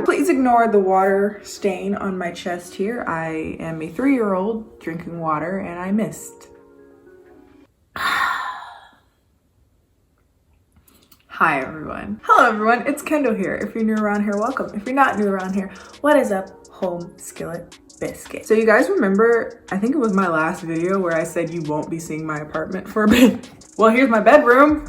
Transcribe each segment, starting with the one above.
Please ignore the water stain on my chest here. I am a 3-year-old drinking water and I missed. Hi everyone. Hello everyone, it's Kendall here. If you're new around here, welcome. If you're not new around here, what is up, home skillet biscuit? So you guys remember, I think it was my last video where I said you won't be seeing my apartment for a bit. Well, here's my bedroom.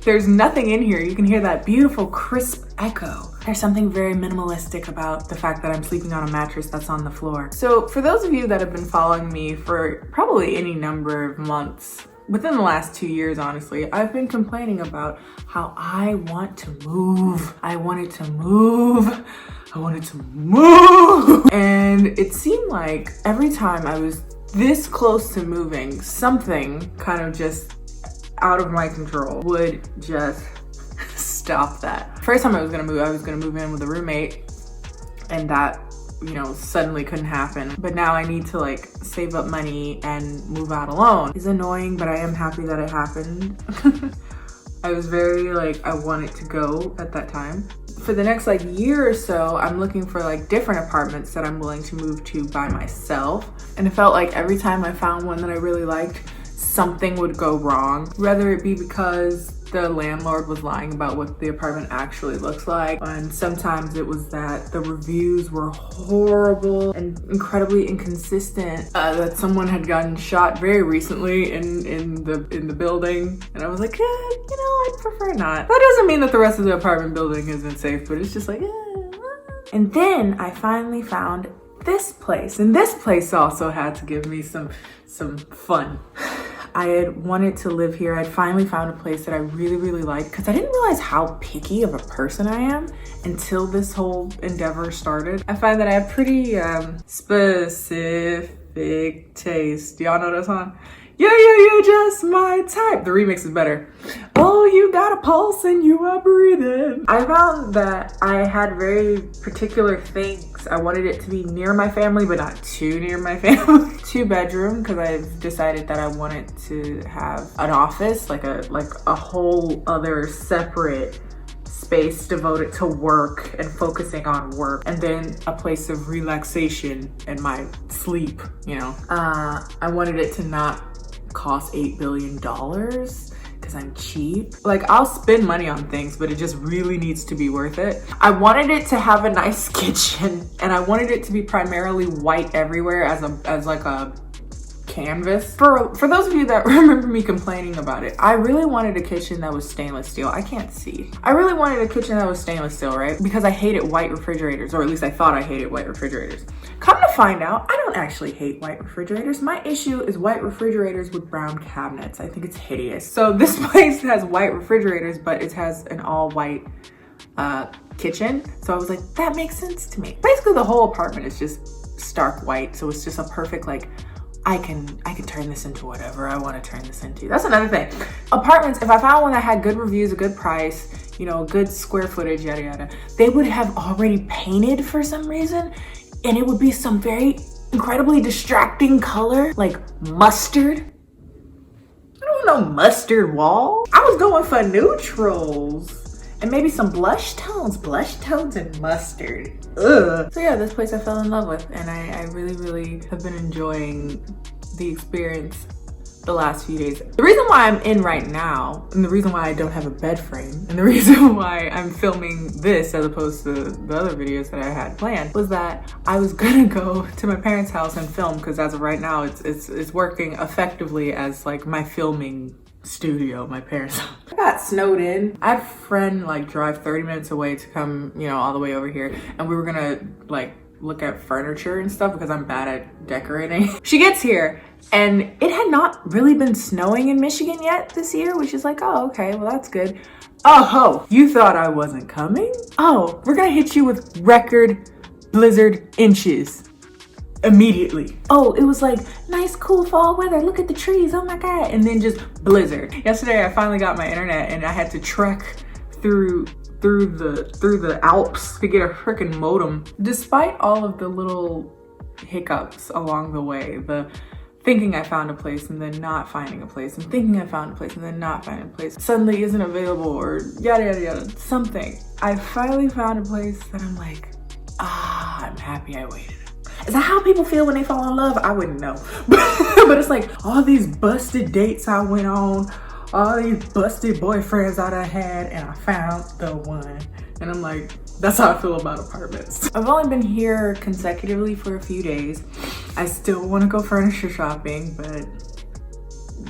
There's nothing in here. You can hear that beautiful crisp echo. There's something very minimalistic about the fact that I'm sleeping on a mattress that's on the floor. So for those of you that have been following me for probably any number of months, within the last 2 years, honestly, I've been complaining about how I want to move. I wanted to move. I wanted to move. And it seemed like every time I was this close to moving, something kind of just out of my control would just stop that. First time I was gonna move in with a roommate, and that, you know, suddenly couldn't happen. But now I need to like save up money and move out alone. It's annoying, but I am happy that it happened. I was very like, I wanted to go at that time. For the next like year or so, I'm looking for like different apartments that I'm willing to move to by myself. And it felt like every time I found one that I really liked, something would go wrong. Whether it be because the landlord was lying about what the apartment actually looks like, and sometimes it was that the reviews were horrible and incredibly inconsistent, that someone had gotten shot very recently in the building, and I was like, you know, I'd prefer not. That doesn't mean that the rest of the apartment building isn't safe, but it's just like, And then I finally found this place, and this place also had to give me some fun. I had wanted to live here. I'd finally found a place that I really, really liked, because I didn't realize how picky of a person I am until this whole endeavor started. I find that I have pretty specific taste. Y'all know that song? Yeah, you're just my type. The remix is better. Oh, you got a pulse and you are breathing. I found that I had very particular things. I wanted it to be near my family, but not too near my family. 2-bedroom, because I've decided that I wanted to have an office, like a whole other separate space devoted to work and focusing on work, and then a place of relaxation and my sleep, you know. I wanted it to not cost $8 billion because I'm cheap. Like, I'll spend money on things, but it just really needs to be worth it. I wanted it to have a nice kitchen, and I wanted it to be primarily white everywhere as like a canvas. For those of you that remember me complaining about it, I really wanted a kitchen that was stainless steel. I can't see. I really wanted a kitchen that was stainless steel, right? Because I hated white refrigerators, or at least I thought I hated white refrigerators. Come to find out, I don't actually hate white refrigerators. My issue is white refrigerators with brown cabinets. I think it's hideous. So this place has white refrigerators, but it has an all white kitchen. So I was like, that makes sense to me. Basically the whole apartment is just stark white. So it's just a perfect, like, I can turn this into whatever I want to turn this into. That's another thing. Apartments, if I found one that had good reviews, a good price, you know, good square footage, yada yada, they would have already painted for some reason, and it would be some very incredibly distracting color, like mustard. I don't know, mustard wall. I was going for neutrals and maybe some blush tones and mustard. Ugh. So yeah, this place I fell in love with, and I really, really have been enjoying the experience the last few days. The reason why I'm in right now, and the reason why I don't have a bed frame, and the reason why I'm filming this as opposed to the other videos that I had planned, was that I was gonna go to my parents' house and film, because as of right now, it's working effectively as like my filming studio, my parents' house. I got snowed in. I had a friend like drive 30 minutes away to come, you know, all the way over here, and we were gonna like look at furniture and stuff because I'm bad at decorating. She gets here and it had not really been snowing in Michigan yet this year, which is like, oh, okay, well that's good. Oh, you thought I wasn't coming? Oh, we're gonna hit you with record blizzard inches immediately. Oh, it was like nice cool fall weather, look at the trees, oh my god, and then just blizzard. Yesterday I finally got my internet and I had to trek through the Alps to get a freaking modem. Despite all of the little hiccups along the way, the thinking I found a place and then not finding a place, and thinking I found a place and then not finding a place, suddenly isn't available, or yada yada yada, something. I finally found a place that I'm like, I'm happy I waited. Is that how people feel when they fall in love? I wouldn't know. But it's like all these busted dates I went on, all these busted boyfriends I done had, and I found the one. And I'm like, that's how I feel about apartments. I've only been here consecutively for a few days. I still want to go furniture shopping, but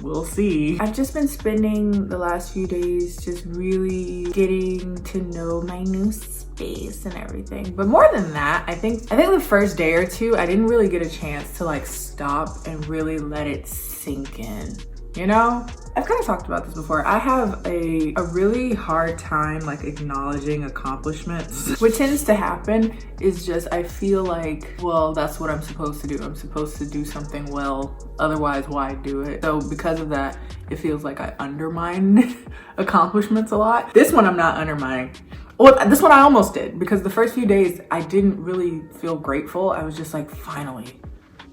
we'll see. I've just been spending the last few days just really getting to know my new space and everything. But more than that, I think the first day or two, I didn't really get a chance to like stop and really let it sink in. You know, I've kind of talked about this before. I have a really hard time like acknowledging accomplishments. What tends to happen is just I feel like, well, that's what I'm supposed to do. I'm supposed to do something well, otherwise why do it? So because of that, it feels like I undermine accomplishments a lot. This one I'm not undermining. Well, this one I almost did, because the first few days I didn't really feel grateful. I was just like, finally,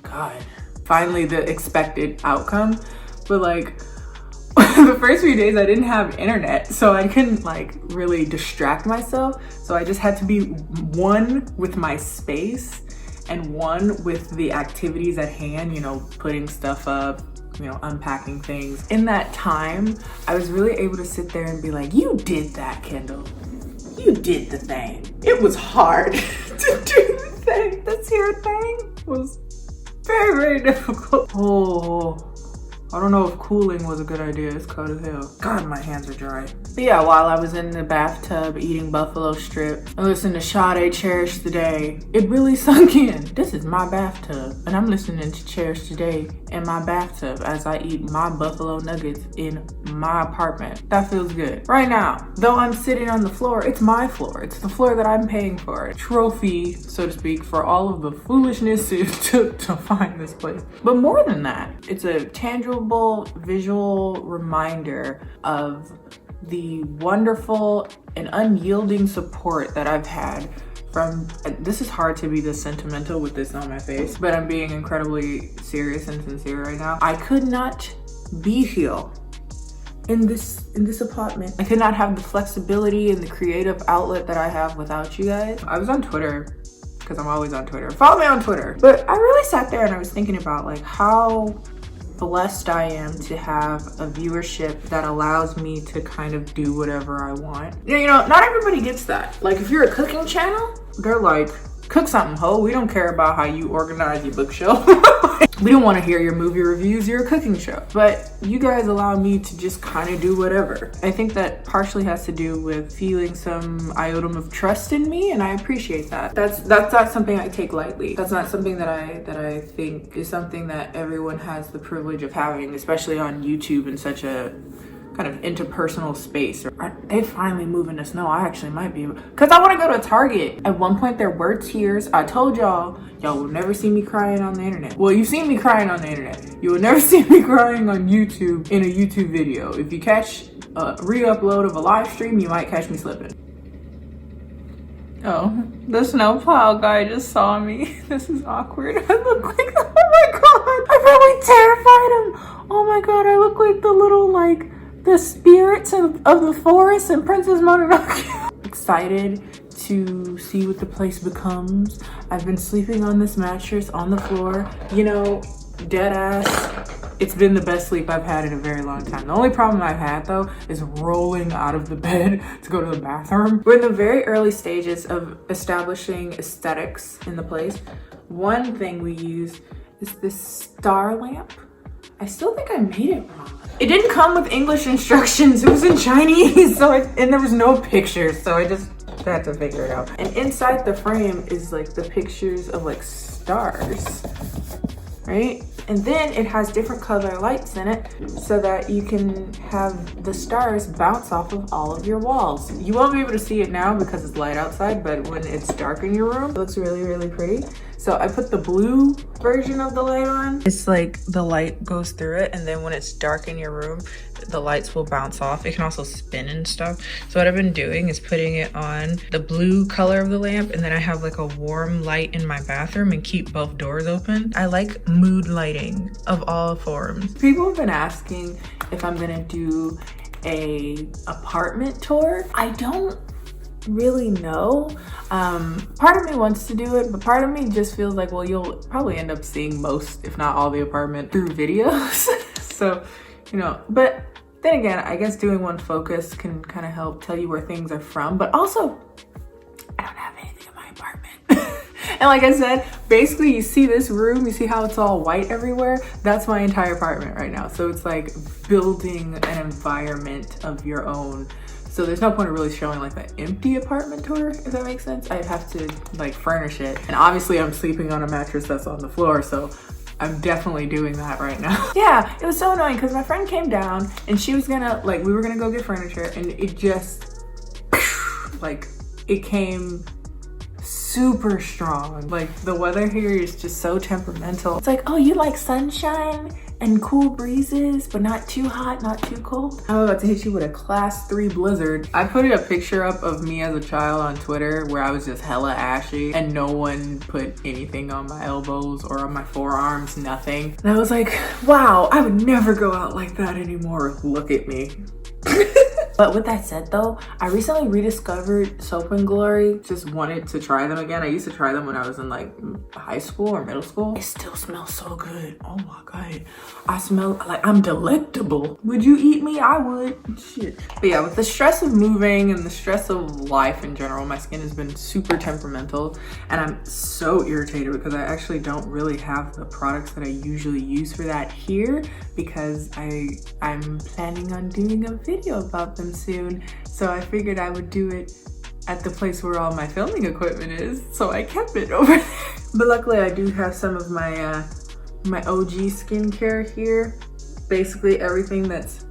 God, finally the expected outcome. But like the first few days I didn't have internet, so I couldn't like really distract myself. So I just had to be one with my space and one with the activities at hand, you know, putting stuff up, you know, unpacking things. In that time, I was really able to sit there and be like, you did that, Kendall. You did the thing. It was hard to do the thing. This here thing was very, very difficult. Oh, I don't know if cooling was a good idea. It's cold as hell. God, my hands are dry. But yeah, while I was in the bathtub eating buffalo strip and listening to Sade Cherish the Day, it really sunk in. This is my bathtub, and I'm listening to Cherish the Day in my bathtub as I eat my buffalo nuggets in my apartment. That feels good. Right now, though I'm sitting on the floor, it's my floor. It's the floor that I'm paying for. Trophy, so to speak, for all of the foolishness it took to find this place. But more than that, it's a tangible visual reminder of the wonderful and unyielding support that I've had from, this is hard to be this sentimental with this on my face, but I'm being incredibly serious and sincere right now. I could not be here in this apartment. I could not have the flexibility and the creative outlet that I have without you guys. I was on Twitter, because I'm always on Twitter. Follow me on Twitter. But I really sat there and I was thinking about like how blessed I am to have a viewership that allows me to kind of do whatever I want. You know, not everybody gets that. Like if you're a cooking channel, they're like, cook something, ho. We don't care about how you organize your bookshelf. We don't want to hear your movie reviews, you're a cooking show. But you guys allow me to just kind of do whatever. I think that partially has to do with feeling some iota of trust in me, and I appreciate that. That's not something I take lightly. That's not something that I think is something that everyone has the privilege of having, especially on YouTube in such a kind of interpersonal space. They finally moving the snow. I actually might be, because I want to go to Target. At one point there were tears. I told y'all will never see me crying on the internet. Well, you've seen me crying on the internet. You will never see me crying on YouTube in a YouTube video. If you catch a re-upload of a live stream, you might catch me slipping. Oh, the snowplow guy just saw me. This is awkward. I look like, oh my God, I probably terrified him. Oh my God, I look like the little, like, the spirits of the forest and Princess Mononoke. Excited to see what the place becomes. I've been sleeping on this mattress on the floor. You know, dead ass, it's been the best sleep I've had in a very long time. The only problem I've had though is rolling out of the bed to go to the bathroom. We're in the very early stages of establishing aesthetics in the place. One thing we use is this star lamp. I still think I made it wrong. It didn't come with English instructions. It was in Chinese, and there was no pictures, so I just had to figure it out. And inside the frame is like the pictures of like stars, right? And then it has different color lights in it so that you can have the stars bounce off of all of your walls. You won't be able to see it now because it's light outside, but when it's dark in your room, it looks really, really pretty. So I put the blue version of the light on. It's like the light goes through it, and then when it's dark in your room, the lights will bounce off. It can also spin and stuff. So what I've been doing is putting it on the blue color of the lamp, and then I have like a warm light in my bathroom and keep both doors open. I like mood lighting of all forms. People have been asking if I'm gonna do a apartment tour. I don't really know. Part of me wants to do it, but part of me just feels like, well, you'll probably end up seeing most, if not all, the apartment through videos. So, you know, but then again, I guess doing one focus can kind of help tell you where things are from, but also I don't have anything in my apartment. And like I said, basically you see this room, you see how it's all white everywhere? That's my entire apartment right now. So it's like building an environment of your own. So there's no point of really showing like an empty apartment tour, if that makes sense. I'd have to like furnish it. And obviously I'm sleeping on a mattress that's on the floor, so I'm definitely doing that right now. Yeah, it was so annoying because my friend came down and she was gonna, like, we were gonna go get furniture, and it just, like, it came super strong. Like, the weather here is just so temperamental. It's like, oh, you like sunshine and cool breezes, but not too hot, not too cold. I'm about to hit you with a class 3 blizzard. I put a picture up of me as a child on Twitter where I was just hella ashy and no one put anything on my elbows or on my forearms, nothing. And I was like, wow, I would never go out like that anymore. Look at me. But with that said though, I recently rediscovered Soap and Glory. Just wanted to try them again. I used to try them when I was in like high school or middle school. It still smells so good. Oh my God. I smell like I'm delectable. Would you eat me? I would. Shit. But yeah, with the stress of moving and the stress of life in general, my skin has been super temperamental, and I'm so irritated because I actually don't really have the products that I usually use for that here, because I'm planning on doing a video about them soon. So I figured I would do it at the place where all my filming equipment is. So I kept it over there. But luckily I do have some of my my OG skincare here. Basically everything that's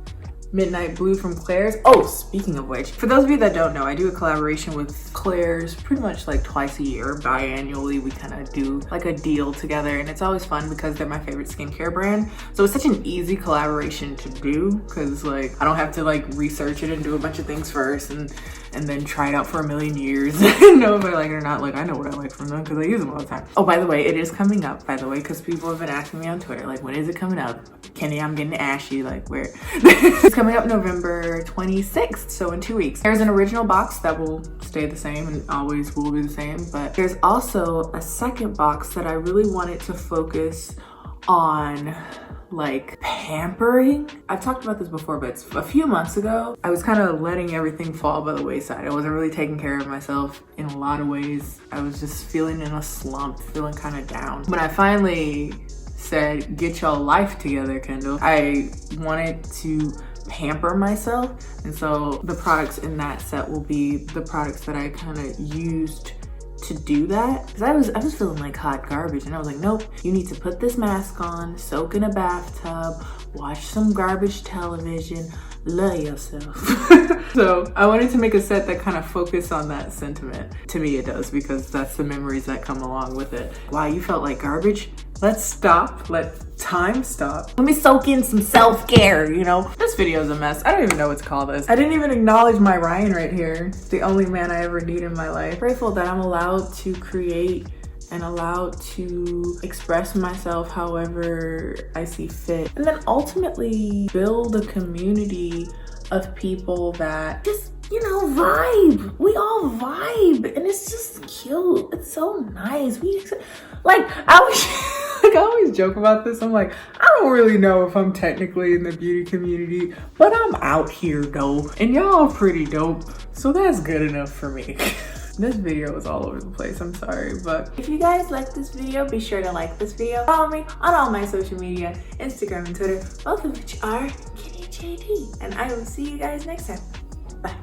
Midnight Blue from Claire's. Oh, speaking of which, for those of you that don't know, I do a collaboration with Claire's pretty much like twice a year. Biannually, we kind of do like a deal together, and it's always fun because they're my favorite skincare brand. So it's such an easy collaboration to do because like I don't have to like research it and do a bunch of things first and then try it out for a million years and know if I like it or not. Like, I know what I like from them because I use them all the time. Oh, by the way, it is coming up, by the way, because people have been asking me on Twitter, like, when is it coming up? Kenny, I'm getting ashy, like, where? It's coming up November 26th, so in 2 weeks. There's an original box that will stay the same and always will be the same, but there's also a second box that I really wanted to focus on, like, pampering. I've talked about this before, but a few months ago, I was kind of letting everything fall by the wayside. I wasn't really taking care of myself in a lot of ways. I was just feeling in a slump, feeling kind of down. When I finally said, get your life together, Kendall, I wanted to pamper myself. And so the products in that set will be the products that I kind of used to do that, because I was feeling like hot garbage, and I was like, nope, you need to put this mask on, soak in a bathtub, watch some garbage television, love yourself. So I wanted to make a set that kind of focused on that sentiment. To me it does, because that's the memories that come along with it. Wow, you felt like garbage? Let's stop, let time stop. Let me soak in some self-care, you know? This video is a mess. I don't even know what to call this. I didn't even acknowledge my Ryan right here. The only man I ever need in my life. Grateful that I'm allowed to create and allowed to express myself however I see fit. And then ultimately build a community of people that just, you know, vibe. We all vibe, and it's just cute. It's so nice. I always joke about this. I'm like, I don't really know if I'm technically in the beauty community, but I'm out here though, and y'all pretty dope, so that's good enough for me. This video is all over the place, I'm sorry, but if you guys like this video, be sure to like this video. Follow me on all my social media, Instagram and Twitter, both of which are KennieJD, and I will see you guys next time. Bye.